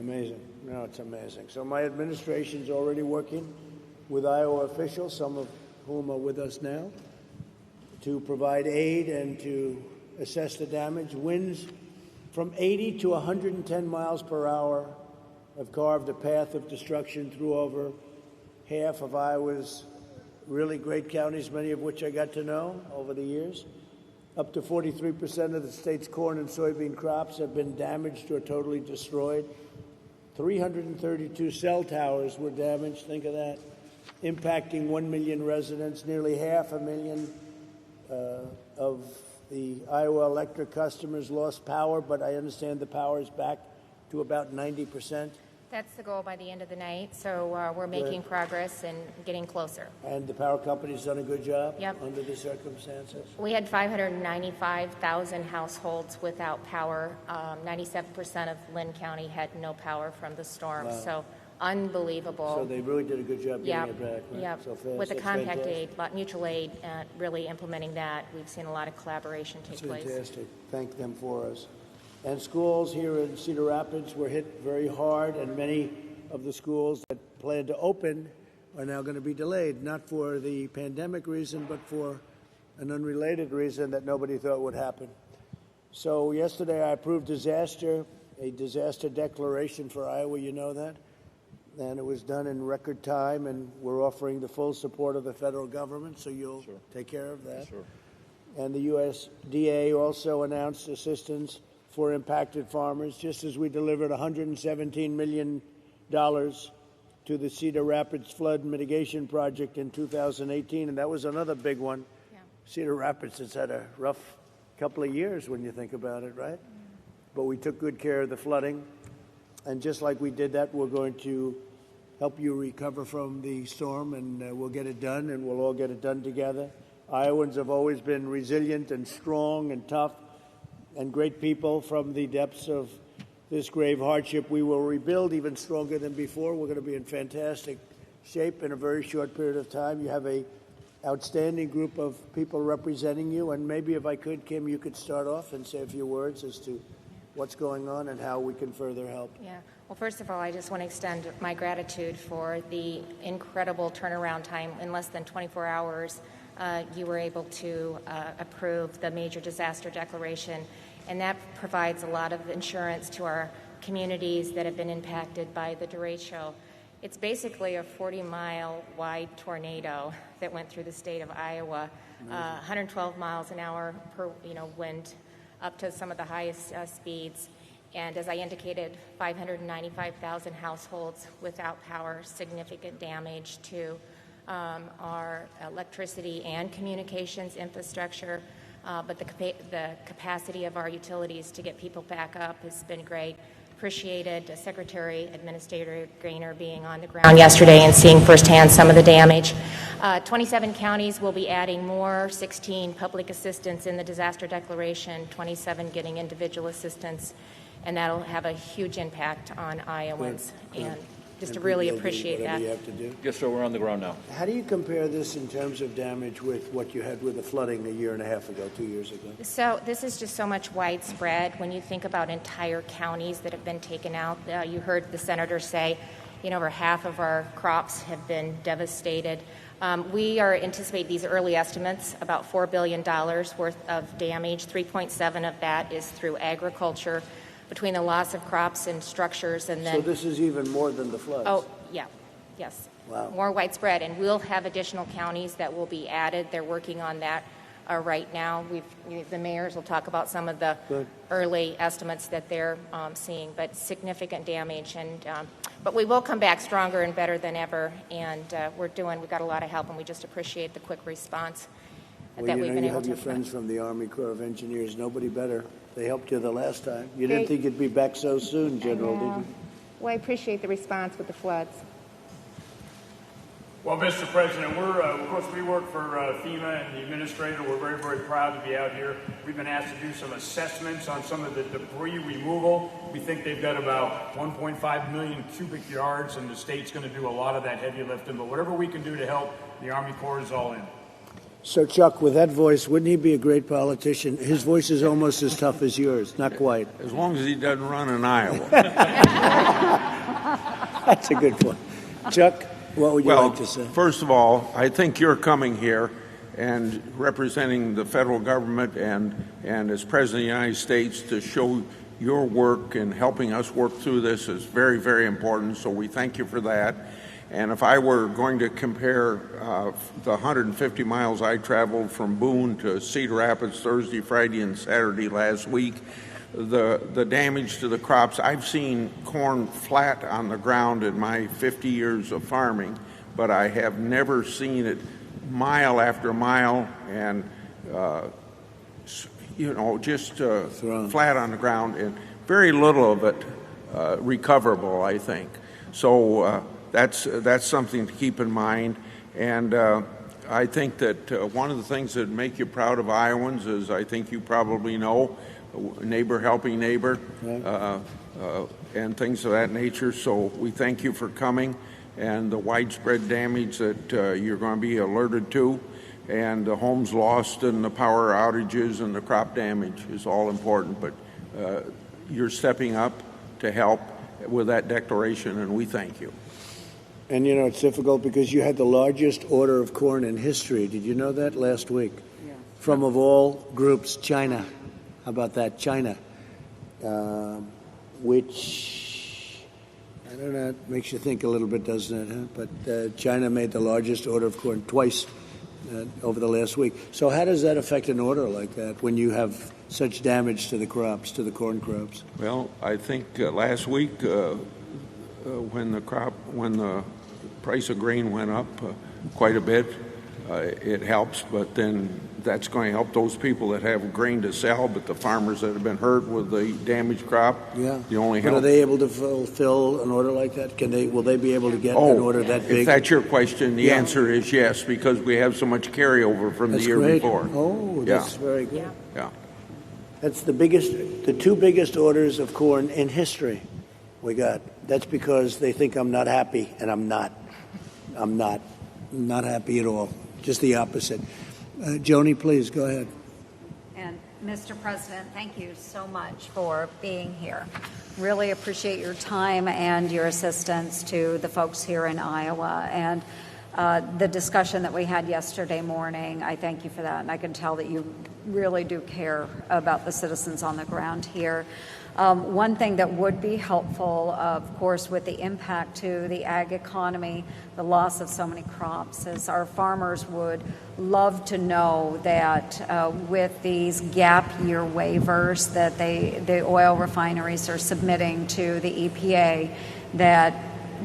Amazing. No, it's amazing. So my administration's already working with Iowa officials, some of whom are with us now, to provide aid and to assess the damage. Winds from 80 to 110 miles per hour have carved a path of destruction through over half of Iowa's really great counties, many of which I got to know over the years. Up to 43% of the state's corn and soybean crops have been damaged or totally destroyed. 332 cell towers were damaged, think of that, impacting 1 million residents. Nearly 500,000 of the Iowa electric customers lost power, but I understand the power is back to about 90%. That's the goal by the end of the night, so we're making progress and getting closer. And the power company's done a good job Yep. under the circumstances? We had 595,000 households without power. 97% of Lynn County had no power from the storm, Wow. So unbelievable. So they really did a good job getting it back, right? Yeah, So fast. with the That's compact fantastic. aid, mutual aid, really implementing that. We've seen a lot of collaboration take That's place. fantastic. Thank them for us. And schools here in Cedar Rapids were hit very hard, and many of the schools that planned to open are now going to be delayed, not for the pandemic reason, but for an unrelated reason that nobody thought would happen. So yesterday I approved a disaster declaration for Iowa, you know that, and it was done in record time, and we're offering the full support of the federal government, so you'll take care of that. Sure. And the USDA also announced assistance for impacted farmers, just as we delivered $117 million to the Cedar Rapids Flood Mitigation Project in 2018, and that was another big one. Yeah. Cedar Rapids has had a rough couple of years when you think about it, right? But we took good care of the flooding, and just like we did that, we're going to help you recover from the storm, and we'll get it done, and we'll all get it done together. Iowans have always been resilient and strong and tough and great people. From the depths of this grave hardship, we will rebuild even stronger than before. We're going to be in fantastic shape in a very short period of time. You have a outstanding group of people representing you, and maybe if I could, Kim, you could start off and say a few words as to what's going on and how we can further help. Yeah. Well, first of all, I just want to extend my gratitude for the incredible turnaround time. In less than 24 hours, you were able to approve the major disaster declaration, and that provides a lot of insurance to our communities that have been impacted by the derecho. It's basically a 40-mile wide tornado that went through the state of Iowa, 112 miles an hour per wind, up to some of the highest speeds. And as I indicated, 595,000 households without power, significant damage to our electricity and communications infrastructure. But the capacity of our utilities to get people back up has been great. Appreciated Secretary Administrator Gaynor being on the ground yesterday and seeing firsthand some of the damage. 27 counties will be adding more, 16 public assistance in the disaster declaration, 27 getting individual assistance, and that'll have a huge impact on Iowans. And just to really appreciate that. You have to do. Yes, sir, we're on the ground now. How do you compare this in terms of damage with what you had with the flooding a year and a half ago, 2 years ago? So this is just so much widespread. When you think about entire counties that have been taken out, you heard the senator say, over half of our crops have been devastated. We are anticipating these early estimates, about $4 billion worth of damage. 3.7 of that is through agriculture, between the loss of crops and structures, and then... So this is even more than the floods? Oh, yeah. Yes. Wow. More widespread, and we'll have additional counties that will be added. They're working on that right now. The mayors will talk about some of the early estimates that they're seeing, but significant damage. But we will come back stronger and better than ever, and we've got a lot of help, and we just appreciate the quick response that we've been able to. You have your friends from the Army Corps of Engineers. Nobody better. They helped you the last time. You didn't think you'd be back so soon, General, did you? Well, I appreciate the response with the floods. Well, Mr. President, of course, we work for FEMA and the administrator. We're very, very proud to be out here. We've been asked to do some assessments on some of the debris removal. We think they've got about 1.5 million cubic yards, and the state's going to do a lot of that heavy lifting. But whatever we can do to help, the Army Corps is all in. So, Chuck, with that voice, wouldn't he be a great politician? His voice is almost as tough as yours. Not quite. As long as he doesn't run in Iowa. That's a good point. Chuck, what would you like to say? First of all, I think you're coming here and representing the federal government and as President of the United States to show your work and helping us work through this is very, very important. So we thank you for that. And if I were going to compare the 150 miles I traveled from Boone to Cedar Rapids Thursday, Friday, and Saturday last week, the damage to the crops, I've seen corn flat on the ground in my 50 years of farming, but I have never seen it mile after mile and, just flat on the ground, and very little of it recoverable, I think. So that's something to keep in mind. And I think that one of the things that make you proud of Iowans is, I think you probably know, neighbor helping neighbor, and things of that nature. So we thank you for coming, and the widespread damage that you're going to be alerted to, and the homes lost and the power outages and the crop damage is all important. But you're stepping up to help with that declaration, and we thank you. And, it's difficult because you had the largest order of corn in history. Did you know that last week? Yeah. From, of all groups, China. How about that? China. Which, I don't know, makes you think a little bit, doesn't it? Huh? But China made the largest order of corn twice over the last week. So how does that affect an order like that when you have such damage to the crops, to the corn crops? Well, I think last week when the price of grain went up quite a bit, it helps, but then that's going to help those people that have grain to sell, but the farmers that have been hurt with the damaged crop, the only help. But are they able to fulfill an order like that? Will they be able to get an order that big? If that's your question, the answer is yes, because we have so much carryover from the year before. Oh, that's very good. Yeah. That's the two biggest orders of corn in history we got. That's because they think I'm not happy, and I'm not. I'm not happy at all. Just the opposite. Joni, please go ahead. And Mr. President, thank you so much for being here. Really appreciate your time and your assistance to the folks here in Iowa. And the discussion that we had yesterday morning, I thank you for that. And I can tell that you really do care about the citizens on the ground here. One thing that would be helpful, of course, with the impact to the ag economy, the loss of so many crops, is our farmers would love to know that with these gap year waivers that the oil refineries are submitting to the EPA, that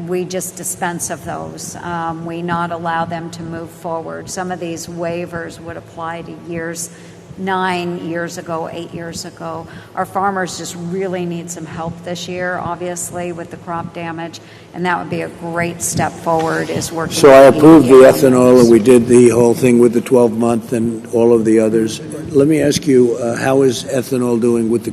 we just dispense of those. We not allow them to move forward. Some of these waivers would apply to years 9 years ago, 8 years ago. Our farmers just really need some help this year, obviously, with the crop damage, and that would be a great step forward, is working. So I approved the ethanol, and we did the whole thing with the 12-month and all of the others. Let me ask you, how is ethanol doing with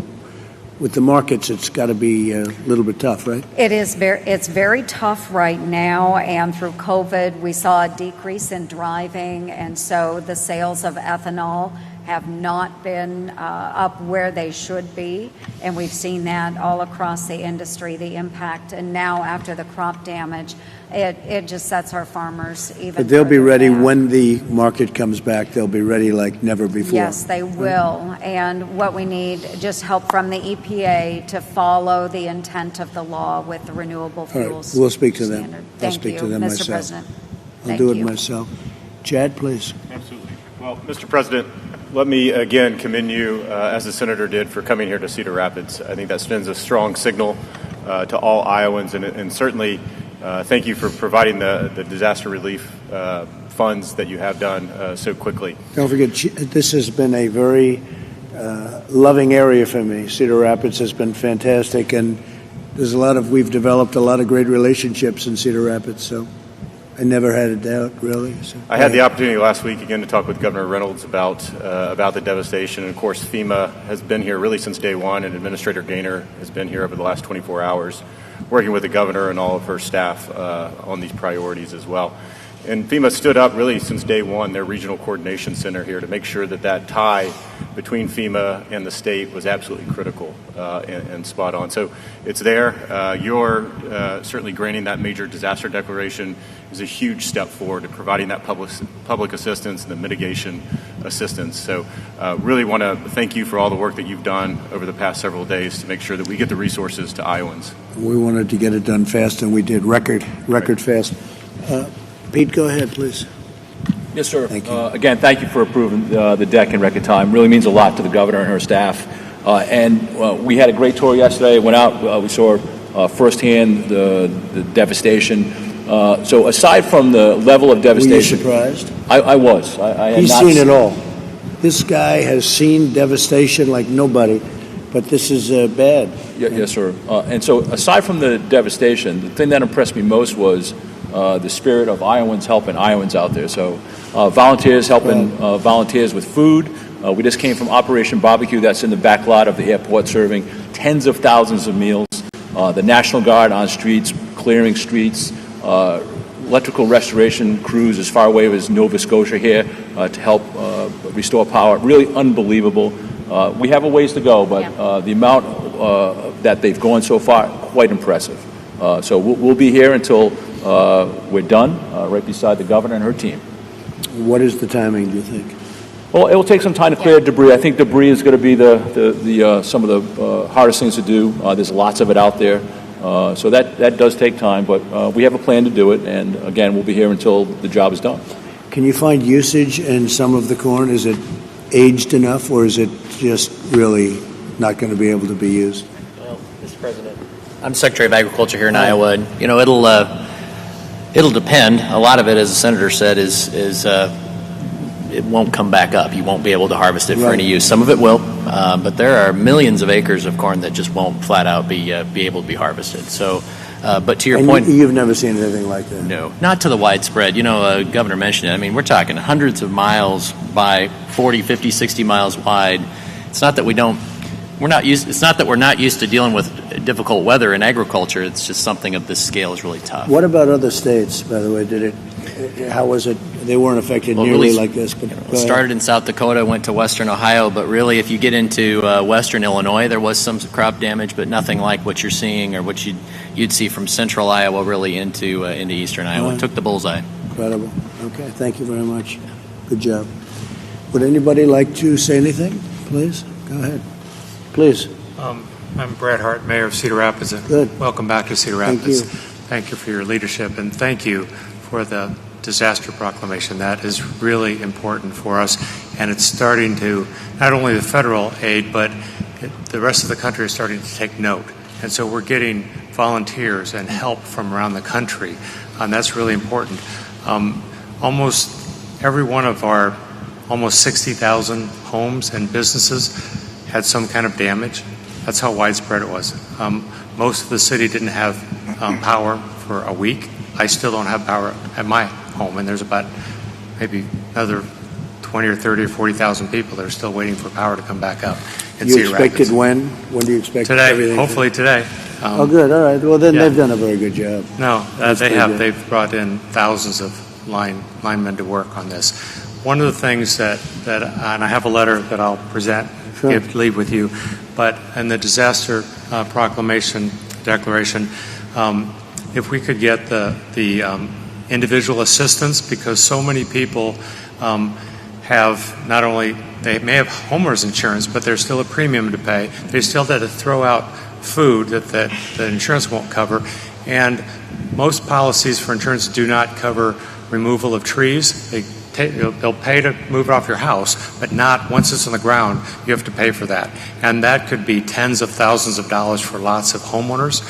the markets? It's got to be a little bit tough, right? It's very tough right now, and through COVID, we saw a decrease in driving, and so the sales of ethanol have not been up where they should be, and we've seen that all across the industry, the impact. And now after the crop damage, it just sets our farmers even. But they'll be ready when the market comes back. They'll be ready like never before. Yes, they will. And what we need, just help from the EPA to follow the intent of the law with the renewable fuels. Right. We'll speak to them. Standard. I'll speak to them Mr. myself. President. I'll do it myself. Chad, please. Absolutely. Well, Mr. President, let me again commend you, as the senator did, for coming here to Cedar Rapids. I think that sends a strong signal to all Iowans, and certainly thank you for providing the disaster relief funds that you have done so quickly. Don't forget, this has been a very loving area for me. Cedar Rapids has been fantastic, and we've developed a lot of great relationships in Cedar Rapids, so I never had a doubt, really. So, I had the opportunity last week again to talk with Governor Reynolds about the devastation. And of course, FEMA has been here really since day one, and Administrator Gaynor has been here over the last 24 hours, working with the governor and all of her staff on these priorities as well. And FEMA stood up really since day one, their regional coordination center here, to make sure that that tie between FEMA and the state was absolutely critical and spot on. So it's there. You're certainly granting that major disaster declaration is a huge step forward to providing that public assistance and the mitigation assistance. So really want to thank you for all the work that you've done over the past several days to make sure that we get the resources to Iowans. We wanted to get it done fast, and we did record fast. Pete, go ahead, please. Yes, sir. Thank you. Again, thank you for approving the deck in record time. Really means a lot to the governor and her staff. And we had a great tour yesterday. Went out. We saw firsthand the devastation. So aside from the level of devastation, were you surprised? I was. I had He's not seen it all. This guy has seen devastation like nobody, but this is bad. Yes, sir. And so aside from the devastation, the thing that impressed me most was the spirit of Iowans helping Iowans out there. So volunteers helping volunteers with food. We just came from Operation Barbecue that's in the back lot of the airport, serving tens of thousands of meals. The National Guard on streets, clearing streets, electrical restoration crews as far away as Nova Scotia here to help restore power. Really unbelievable. We have a ways to go, but the amount that they've gone so far, quite impressive. So we'll be here until we're done, right beside the governor and her team. What is the timing, do you think? Well, it will take some time to clear debris. I think debris is going to be the some of the hardest things to do. There's lots of it out there. So that does take time, but we have a plan to do it, and again, we'll be here until the job is done. Can you find usage in some of the corn? Is it aged enough, or is it just really not going to be able to be used? Well, Mr. President, I'm Secretary of Agriculture here in Iowa, and it'll depend. A lot of it, as the senator said, is it won't come back up. You won't be able to harvest it for any use. Some of it will, but there are millions of acres of corn that just won't flat out be able to be harvested. So, but to your point, you've never seen anything like that. No, not to the widespread. Governor mentioned it. I mean, we're talking hundreds of miles by 40, 50, 60 miles wide. It's not that we're not used to dealing with difficult weather in agriculture. It's just something of this scale is really tough. What about other states, by the way? How was it? They weren't affected nearly like this. But it started in South Dakota, went to western Ohio, but really if you get into western Illinois, there was some crop damage, but nothing like what you're seeing or what you'd see from central Iowa really into eastern Iowa. It took the bullseye. Incredible. Okay, thank you very much. Good job. Would anybody like to say anything? Please, go ahead. Please. I'm Brad Hart, Mayor of Cedar Rapids. Good. Welcome back to Cedar Rapids. Thank you. Thank you for your leadership, and thank you for the disaster proclamation. That is really important for us, and it's starting to, not only the federal aid, but the rest of the country is starting to take note. And so we're getting volunteers and help from around the country, and that's really important. Almost every one of our almost 60,000 homes and businesses had some kind of damage. That's how widespread it was. Most of the city didn't have power for a week. I still don't have power at my home, and there's about maybe another 20 or 30 or 40,000 people that are still waiting for power to come back up in Cedar Rapids. You expected when? When do you expect today? Everything Hopefully today. Oh, good. All right. Well, then they've done a very good job. No, they have. Good. They've brought in thousands of linemen to work on this. One of the things that and I have a letter that I'll present, leave with you, but in the disaster proclamation declaration, if we could get the individual assistance, because so many people have not only, they may have homeowners insurance, but there's still a premium to pay. They still have to throw out food that the insurance won't cover. And most policies for insurance do not cover removal of trees. They'll pay to move it off your house, but not once it's on the ground, you have to pay for that. And that could be tens of thousands of dollars for lots of homeowners.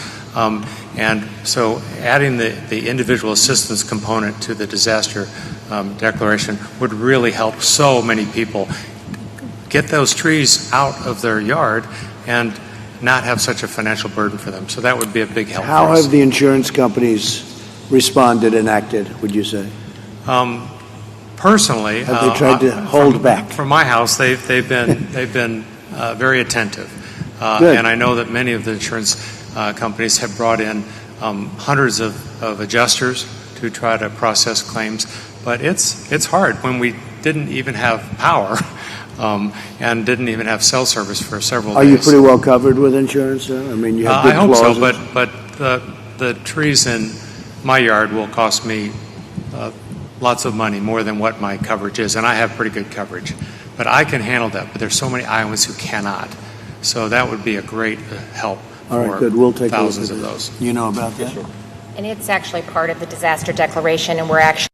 And so adding the individual assistance component to the disaster declaration would really help so many people get those trees out of their yard and not have such a financial burden for them. So that would be a big help for us. How have the insurance companies responded and acted, would you say? Personally, have they tried to hold back? From my house, they've been very attentive, and I know that many of the insurance companies have brought in hundreds of adjusters to try to process claims. But it's hard when we didn't even have power and didn't even have cell service for several days. Are you pretty well covered with insurance, though? I mean, you have good I hope clauses? so, but the trees in my yard will cost me lots of money, more than what my coverage is, and I have pretty good coverage. But I can handle that, but there's so many Iowans who cannot. So that would be a great help All right, for good. We'll take thousands a of look at those. You know about that? And it's actually part of the disaster declaration, and we're actually